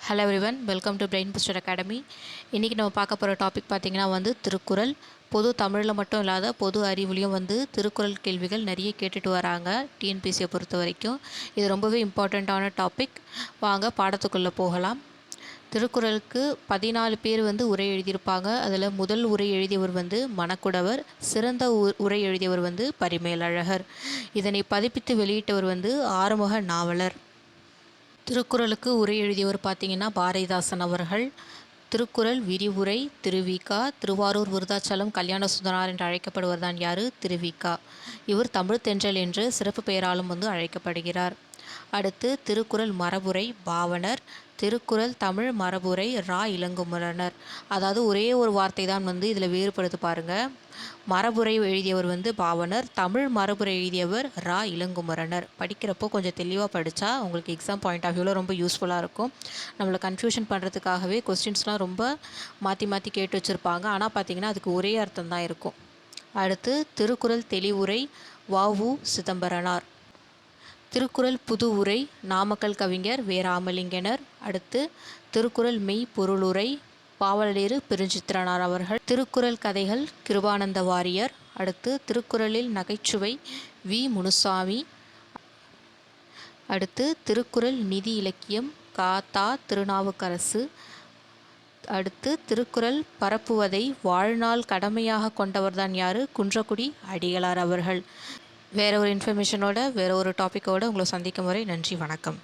Hello everyone, welcome to brain booster academy. இன்றைக்கி நம்ம பார்க்க போகிற டாபிக் பார்த்திங்கன்னா திருக்குறள். பொது தமிழில் மட்டும் இல்லாத பொது அறிவுலையும் திருக்குறள் கேள்விகள் நிறைய கேட்டுட்டு வராங்க டிஎன்பிசியை பொறுத்த வரைக்கும். இது ரொம்பவே இம்பார்ட்டண்ட்டான டாபிக். வாங்க பாடத்துக்குள்ளே போகலாம். திருக்குறளுக்கு 14 பேர் உரை எழுதியிருப்பாங்க. அதில் முதல் உரை எழுதியவர் மணக்குடவர், சிறந்த உரை எழுதியவர் பரிமேலழகர். இதனை பதிப்பித்து வெளியிட்டவர் ஆறுமுக நாவலர். திருக்குறளுக்கு உரை எழுதியவர் பார்த்திங்கன்னா பாரதிதாசன் அவர்கள். திருக்குறள் விரிவுரை திருவிகா. திருவாரூர் விருதாச்சலம் கல்யாண சுந்தரனார் என்று அழைக்கப்படுவர் தான் யார்? திருவிகா. இவர் தமிழ் தென்றல் என்று சிறப்பு பெயராலும் அழைக்கப்படுகிறார். அடுத்து திருக்குறள் மரபுரை பாவனர். திருக்குறள் தமிழ் மரபுரை ரா இளங்குமரனர். அதாவது ஒரே ஒரு வார்த்தை தான் இதில் வேறுபடுத்து பாருங்கள். மரபுரை எழுதியவர் பாவனர், தமிழ் மரபுரை எழுதியவர் ரா இளங்குமரனர். படிக்கிறப்போ கொஞ்சம் தெளிவாக படித்தா உங்களுக்கு எக்ஸாம் பாயிண்ட் ஆஃப் வியூவில் ரொம்ப யூஸ்ஃபுல்லாக இருக்கும். நம்மளை கன்ஃபியூஷன் பண்ணுறதுக்காகவே கொஸ்டின்ஸ்லாம் ரொம்ப மாற்றி மாற்றி கேட்டு வச்சுருப்பாங்க. ஆனால் பார்த்திங்கன்னா அதுக்கு ஒரே அர்த்தம் தான் இருக்கும். அடுத்து திருக்குறள் தெளிவுரை வ.உ. சிதம்பரனார். திருக்குறள் புது உரை நாமக்கல் கவிஞர் வே. ராமலிங்கனர். அடுத்து திருக்குறள் மெய் பொருளுரை பாவலரேறு பெருஞ்சித்திரனார் அவர்கள். திருக்குறள் கதைகள் கிருபானந்த வாரியர். அடுத்து திருக்குறளில் நகைச்சுவை வி. முனுசாமி. அடுத்து திருக்குறள் நிதி இலக்கியம் கா. திருநாவுக்கரசு. அடுத்து திருக்குறள் பரப்புவதை வாழ்நாள் கடமையாக கொண்டவர் தான் யார்? குன்றக்குடி அடிகளார் அவர்கள். வேறு ஒரு இன்ஃபர்மேஷனோட வேறு ஒரு டாப்பிக்கோடு உங்களை சந்திக்கும் வரை நன்றி, வணக்கம்.